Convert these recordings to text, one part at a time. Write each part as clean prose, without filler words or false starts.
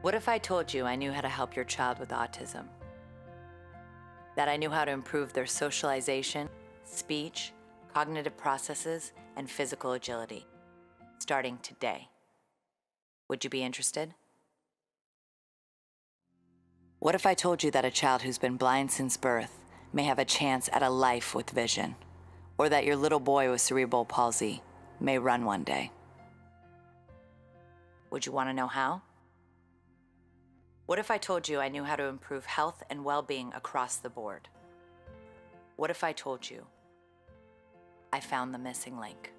What if I told you I knew how to help your child with autism? That I knew how to improve their socialization, speech, cognitive processes, and physical agility, starting today. Would you be interested? What if I told you that a child who's been blind since birth may have a chance at a life with vision, or that your little boy with cerebral palsy may run one day? Would you want to know how? What if I told you I knew how to improve health and well-being across the board? What if I told you I found the missing link?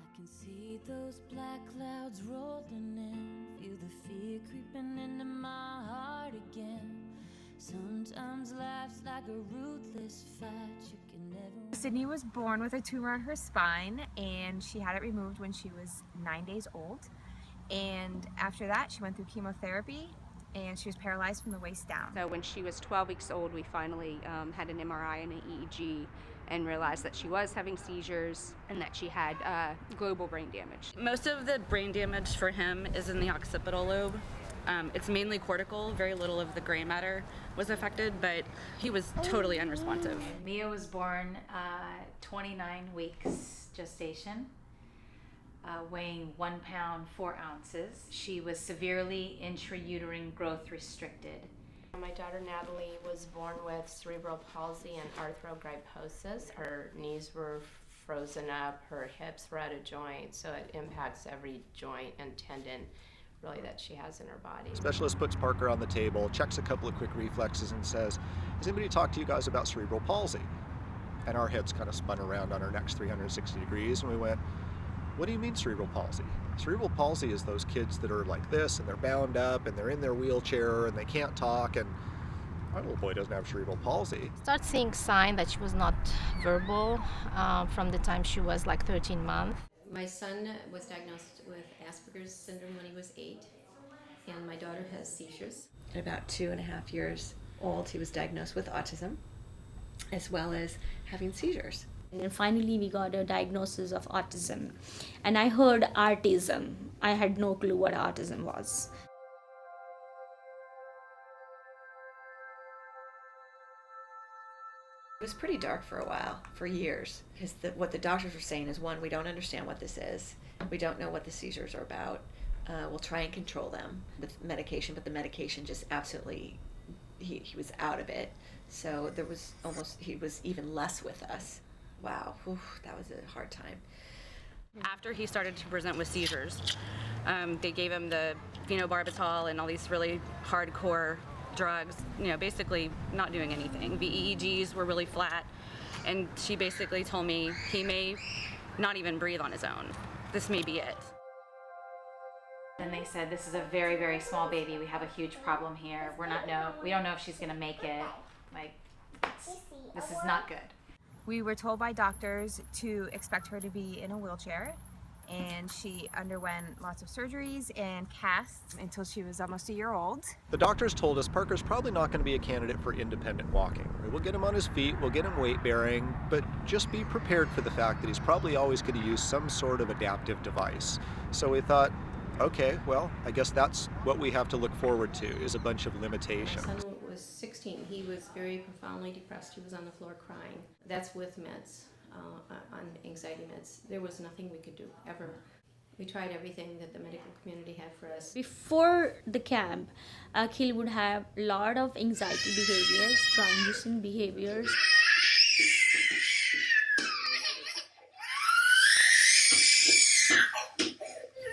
I can see those black clouds rolling in, feel the fear creeping into my heart again. Sometimes life's like a ruthless fight, you can never... Sydney was born with a tumor on her spine, and she had it removed when she was 9 days old. And after that, she went through chemotherapy, and she was paralyzed from the waist down. So when she was 12 weeks old, we finally had an MRI and an EEG and realized that she was having seizures and that she had global brain damage. Most of the brain damage for him is in the occipital lobe. It's mainly cortical, very little of the gray matter was affected, but he was totally unresponsive. Mia was born 29 weeks gestation, weighing 1 pound 4 ounces. She was severely intrauterine growth restricted. My daughter Natalie was born with cerebral palsy and arthrogryposis. Her knees were frozen up, her hips were out of joint, so it impacts every joint and tendon really that she has in her body. Specialist puts Parker on the table, checks a couple of quick reflexes and says, has anybody talked to you guys about cerebral palsy? And our heads kind of spun around on our necks 360 degrees and we went, what do you mean cerebral palsy? Cerebral palsy is those kids that are like this and they're bound up and they're in their wheelchair and they can't talk, and our little boy doesn't have cerebral palsy. Start seeing signs that she was not verbal from the time she was like 13 months. My son was diagnosed with Asperger's syndrome when he was 8, and my daughter has seizures. At about 2.5 years old, he was diagnosed with autism, as well as having seizures. And then finally we got a diagnosis of autism. And I heard autism. I had no clue what autism was. It was pretty dark for a while, for years, because what the doctors were saying is, one, we don't understand what this is. We don't know what the seizures are about. We'll try and control them with medication, but the medication just absolutely, he was out of it. So there was almost, he was even less with us. Wow, whew, that was a hard time. After he started to present with seizures, they gave him the phenobarbital and all these really hardcore drugs, basically not doing anything. The EEGs were really flat, and she basically told me he may not even breathe on his own. This may be it. Then they said, this is a very, very small baby. We have a huge problem here. We don't know if she's gonna make it. This is not good. We were told by doctors to expect her to be in a wheelchair, and she underwent lots of surgeries and casts until she was almost a year old. The doctors told us Parker's probably not going to be a candidate for independent walking. We'll get him on his feet, we'll get him weight bearing, but just be prepared for the fact that he's probably always going to use some sort of adaptive device. So we thought, okay, well, I guess that's what we have to look forward to, is a bunch of limitations. My son was 16. He was very profoundly depressed. He was on the floor crying. That's with meds, on anxiety meds. There was nothing we could do, ever. We tried everything that the medical community had for us. Before the camp, Akhil would have a lot of anxiety behaviors, transition behaviors.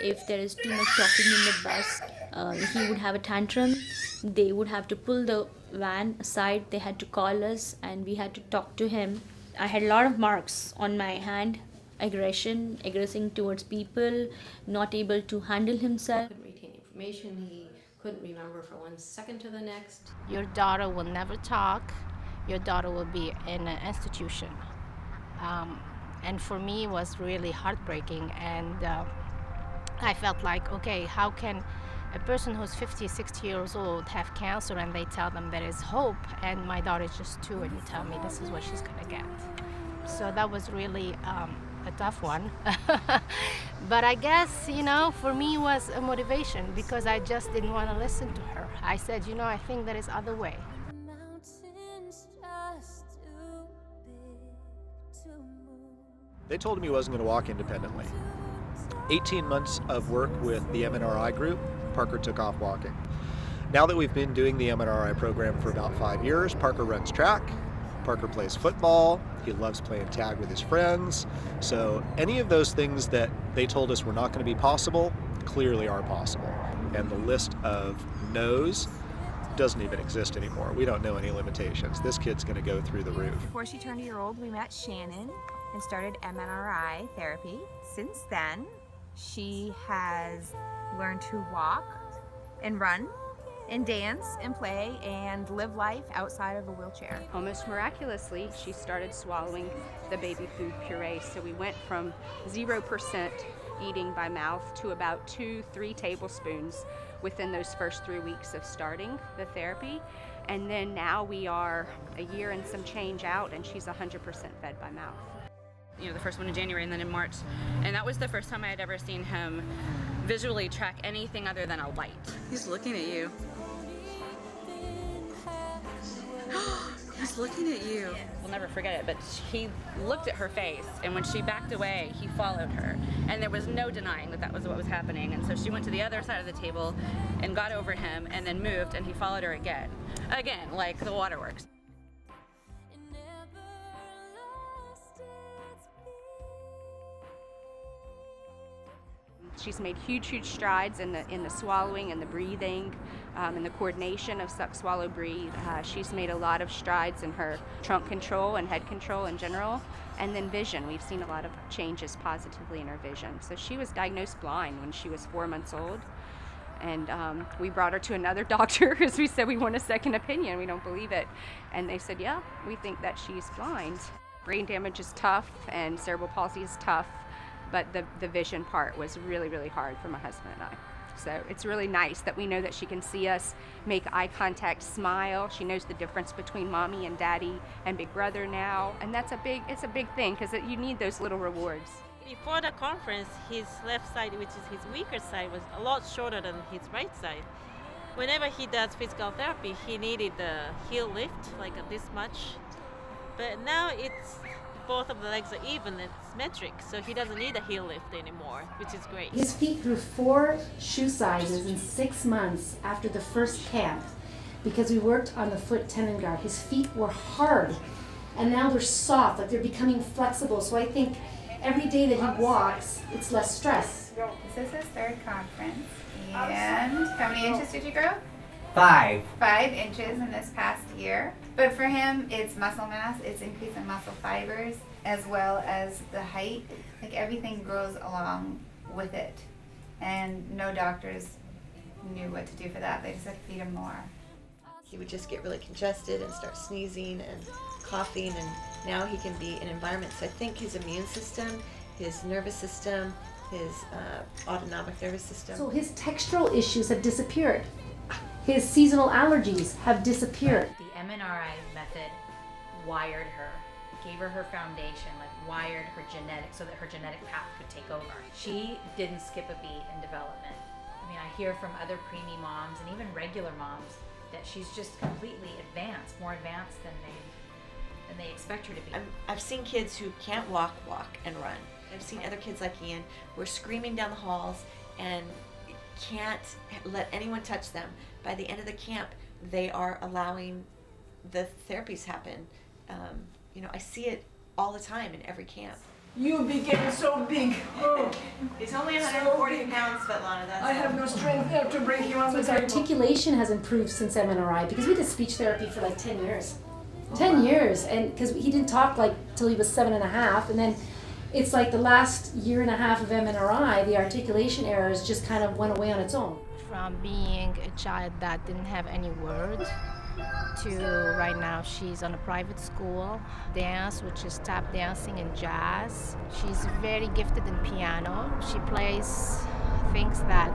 If there is too much talking in the bus, he would have a tantrum. They would have to pull the van aside. They had to call us and we had to talk to him. I had a lot of marks on my hand, aggressing towards people, not able to handle himself. He couldn't retain information. He couldn't remember from 1 second to the next. Your daughter will never talk. Your daughter will be in an institution. And for me, it was really heartbreaking. And I felt like, okay, how can a person who's 50, 60 years old have cancer and they tell them there is hope, and my daughter is just 2 and you tell me this is what she's gonna get. So that was really a tough one. But I guess, for me it was a motivation because I just didn't want to listen to her. I said, I think there is other way. They told him he wasn't going to walk independently. 18 months of work with the MNRI group, Parker took off walking. Now that we've been doing the MNRI program for about 5 years, Parker runs track, Parker plays football, he loves playing tag with his friends. So any of those things that they told us were not going to be possible, clearly are possible. And the list of no's doesn't even exist anymore. We don't know any limitations. This kid's going to go through the roof. Before she turned a year old, we met Shannon and started MNRI therapy. Since then, she has learned to walk and run and dance and play and live life outside of a wheelchair. Almost miraculously, she started swallowing the baby food puree. So we went from 0% eating by mouth to about 2-3 tablespoons within those first 3 weeks of starting the therapy. And then now we are a year and some change out, and she's 100% fed by mouth. The first one in January and then in March. And that was the first time I had ever seen him visually track anything other than a light. He's looking at you. He's looking at you. We'll never forget it, but he looked at her face, and when she backed away, he followed her. And there was no denying that that was what was happening. And so she went to the other side of the table and got over him and then moved, and he followed her again. Again, like the waterworks. She's made huge strides in the swallowing and the breathing, and the coordination of suck, swallow, breathe. She's made a lot of strides in her trunk control and head control in general. And then vision. We've seen a lot of changes positively in her vision. So she was diagnosed blind when she was 4 months old. And we brought her to another doctor because we said we want a second opinion. We don't believe it. And they said, yeah, we think that she's blind. Brain damage is tough and cerebral palsy is tough. But the vision part was really, really hard for my husband and I. So it's really nice that we know that she can see us, make eye contact, smile. She knows the difference between mommy and daddy and big brother now. And it's a big thing because you need those little rewards. Before the conference, his left side, which is his weaker side, was a lot shorter than his right side. Whenever he does physical therapy, he needed the heel lift, like this much. But now both of the legs are even, it's metric, so he doesn't need a heel lift anymore, which is great. His feet grew 4 shoe sizes in 6 months after the first camp because we worked on the foot tendon guard. His feet were hard, and now they're soft, like they're becoming flexible. So I think every day that he walks, it's less stress. This is his 3rd conference, and how many inches did you grow? 5. 5 inches in this past year. But for him, it's muscle mass, it's increase in muscle fibers, as well as the height. Like everything grows along with it. And no doctors knew what to do for that. They just had to feed him more. He would just get really congested and start sneezing and coughing, and now he can be in environments. So I think his immune system, his nervous system, his autonomic nervous system. So his textural issues have disappeared. His seasonal allergies have disappeared. The MNRI method wired her, gave her her foundation, like wired her genetics so that her genetic path could take over. She didn't skip a beat in development. I mean, I hear from other preemie moms and even regular moms that she's just completely advanced, more advanced than they expect her to be. I've seen kids who can't walk and run. I've seen other kids like Ian who are screaming down the halls and can't let anyone touch them. By the end of the camp, they are allowing the therapies happen. I see it all the time in every camp. You be getting so big. Oh. He's only 140 pounds, Svetlana. I have no strength there to break you on the His table. articulation has improved since MNRI because we did speech therapy for like 10 years. 10 years, and because he didn't talk till he was 7.5, and then it's like the last 1.5 years of MNRI, the articulation errors just kind of went away on its own. From being a child that didn't have any words to right now she's on a private school, dance, which is tap dancing and jazz. She's very gifted in piano. She plays thinks that,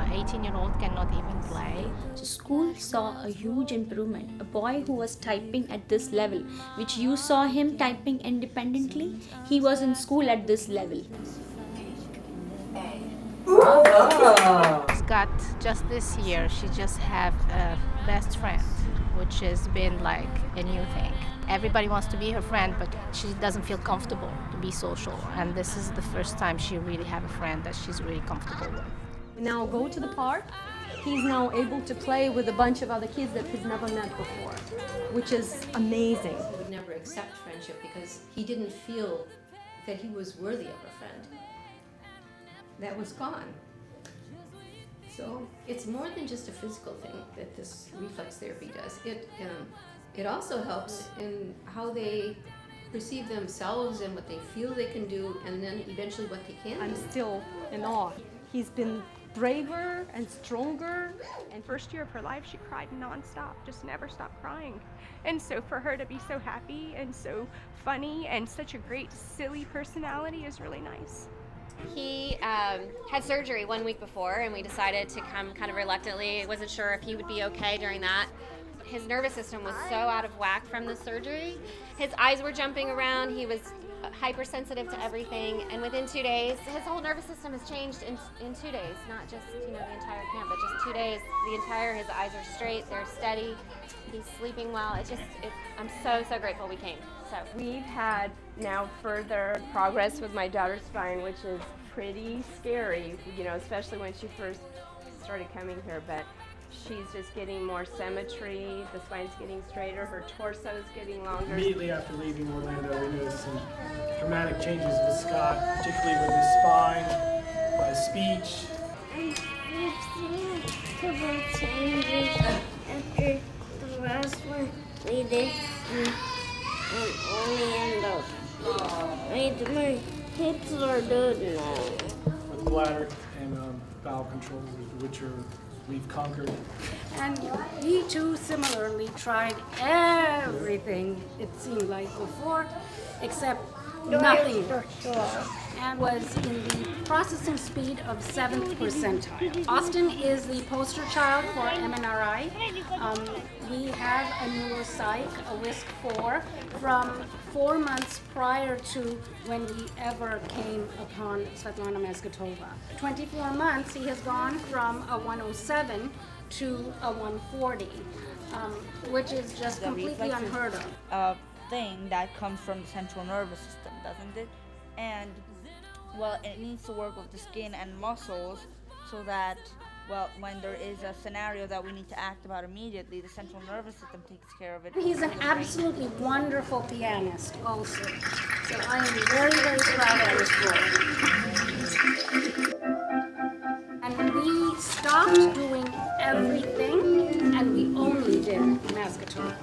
18-year-old cannot even play. So school saw a huge improvement. A boy who was typing at this level, which you saw him typing independently, he was in school at this level. Scott, just this year, she just have a best friend, which has been like a new thing. Everybody wants to be her friend, but she doesn't feel comfortable to be social. And this is the first time she really have a friend that she's really comfortable with. We now go to the park. He's now able to play with a bunch of other kids that he's never met before, which is amazing. He would never accept friendship because he didn't feel that he was worthy of a friend. That was gone. So it's more than just a physical thing that this reflex therapy does. It also helps in how they perceive themselves and what they feel they can do, and then eventually what they can do. I'm still in awe. He's been braver and stronger. And first year of her life, she cried nonstop, just never stopped crying. And so for her to be so happy and so funny and such a great, silly personality is really nice. He had surgery 1 week before, and we decided to come kind of reluctantly. Wasn't sure if he would be okay during that. His nervous system was so out of whack from the surgery. His eyes were jumping around. He was hypersensitive to everything, and within 2 days, his whole nervous system has changed in 2 days. Not just the entire camp, but just 2 days. His eyes are straight, they're steady. He's sleeping well. I'm so grateful we came. So we've had now further progress with my daughter's spine, which is pretty scary, especially when she first started coming here, but she's just getting more symmetry, the spine's getting straighter, her torso's getting longer. Immediately after leaving Orlando, we noticed some dramatic changes with Scott, particularly with his spine, his speech. We've seen a couple of changes after the last one we did. Only end up. My hips are good now. With bladder and bowel control, which we've conquered. And we too similarly tried everything, it seemed like before, except nothing, and was in the processing speed of 7th percentile. Austin is the poster child for MNRI. We have a neuropsych, a WISC-4, from 4 months prior to when we ever came upon Svetlana Masgutova. 24 months, he has gone from a 107 to a 140, which is just completely unheard of. Thing that comes from the central nervous system, doesn't it? And well, it needs to work with the skin and muscles so that, well, when there is a scenario that we need to act about immediately, the central nervous system takes care of it. He's an absolutely wonderful pianist also, so I am very, very proud of this boy. And we stopped doing everything and we only did Masgutova.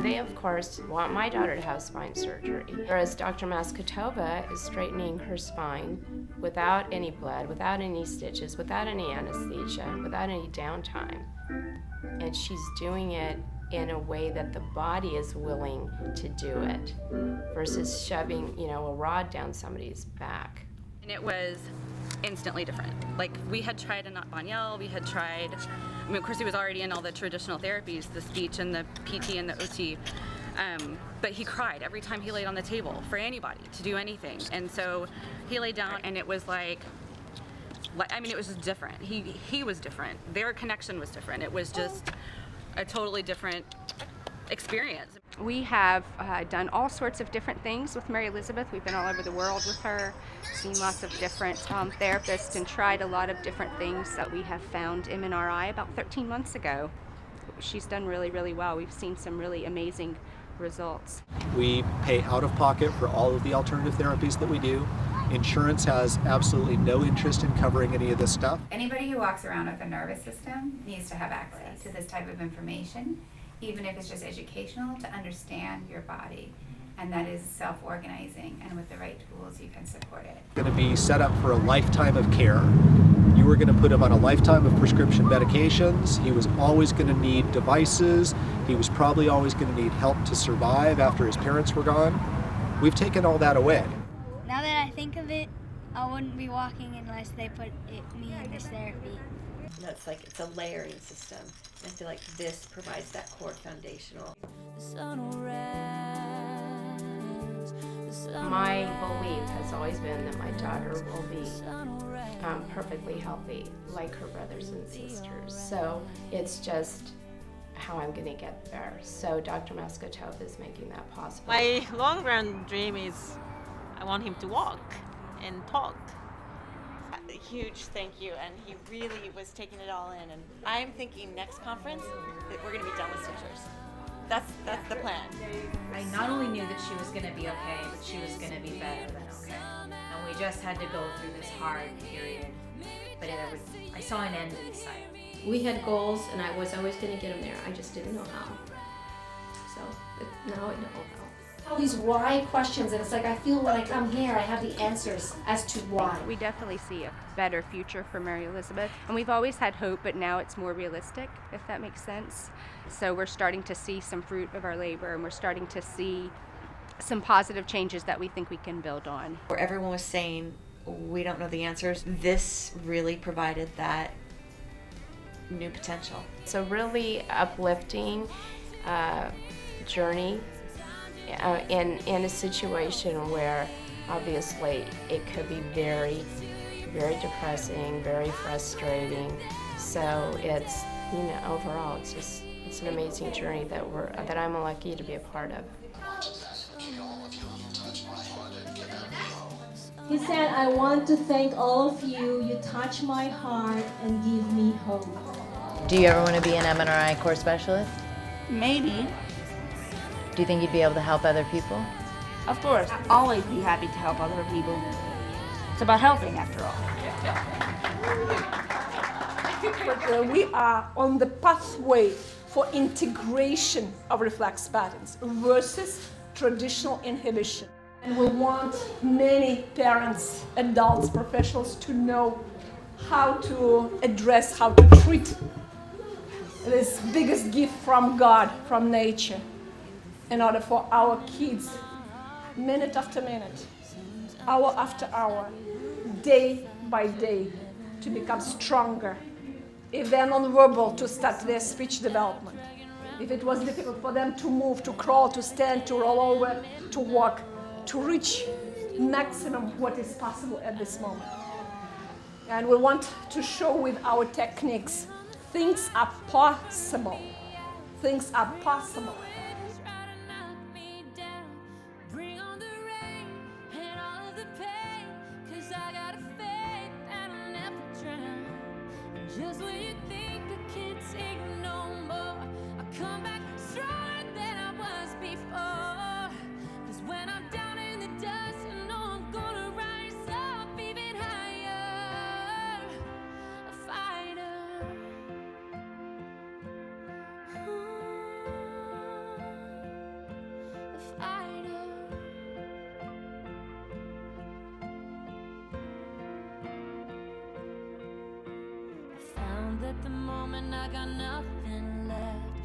They, of course, want my daughter to have spine surgery, whereas Dr. Masgutova is straightening her spine without any blood, without any stitches, without any anesthesia, without any downtime. And she's doing it in a way that the body is willing to do it versus shoving, a rod down somebody's back. And it was instantly different. Like, we had tried a Banyel, we had tried, of course he was already in all the traditional therapies, the speech and the PT and the OT, but he cried every time he laid on the table for anybody to do anything. And so he laid down and it was it was just different. He was different. Their connection was different. It was just a totally different experience. We have done all sorts of different things with Mary Elizabeth. We've been all over the world with her, seen lots of different therapists and tried a lot of different things. That we have found MNRI about 13 months ago. She's done really, really well. We've seen some really amazing results. We pay out of pocket for all of the alternative therapies that we do. Insurance has absolutely no interest in covering any of this stuff. Anybody who walks around with a nervous system needs to have access to this type of information, even if it's just educational, to understand your body. And that is self-organizing, and with the right tools you can support it. Going to be set up for a lifetime of care. You were going to put him on a lifetime of prescription medications. He was always going to need devices. He was probably always going to need help to survive after his parents were gone. We've taken all that away. Now that I I think of it, I wouldn't be walking unless they put me in this therapy. It's like it's a layering system. And I feel like this provides that core foundational. My belief has always been that my daughter will be perfectly healthy, like her brothers and sisters. So it's just how I'm going to get there. So Dr. Masgutova is making that possible. My long-run dream is I want him to walk and talk. A huge thank you, and he really was taking it all in. And I'm thinking next conference that we're going to be done with seizures. That's the plan. I not only knew that she was going to be okay, but she was going to be better than okay. And we just had to go through this hard period. But I saw an end in sight. We had goals, and I was always going to get them there. I just didn't know how. So now I know how. All these why questions, and it's like I feel when I come here, I have the answers as to why. We definitely see a better future for Mary Elizabeth, and we've always had hope, but now it's more realistic, if that makes sense. So we're starting to see some fruit of our labor, and we're starting to see some positive changes that we think we can build on. Where everyone was saying, we don't know the answers, this really provided that new potential. It's a really uplifting journey in a situation where obviously it could be very, very depressing, very frustrating. So it's, overall it's an amazing journey that I'm lucky to be a part of. He said, I want to thank all of you. You touch my heart and give me hope. Do you ever want to be an MNRI core specialist? Maybe. Do you think you'd be able to help other people? Of course. I'll always be happy to help other people. It's about helping, after all. But we are on the pathway for integration of reflex patterns versus traditional inhibition. And we want many parents, adults, professionals to know how to address, how to treat this biggest gift from God, from nature, in order for our kids, minute after minute, hour after hour, day by day, to become stronger. If they're nonverbal, to start their speech development. If it was difficult for them to move, to crawl, to stand, to roll over, to walk, to reach maximum what is possible at this moment. And we want to show with our techniques, things are possible. Things are possible. Just when you think I can't take no more, I come back stronger than I was before. 'Cause when I'm down in the dust, I know I'm gonna rise up even higher. A fighter. A fighter. That the moment I got nothing left,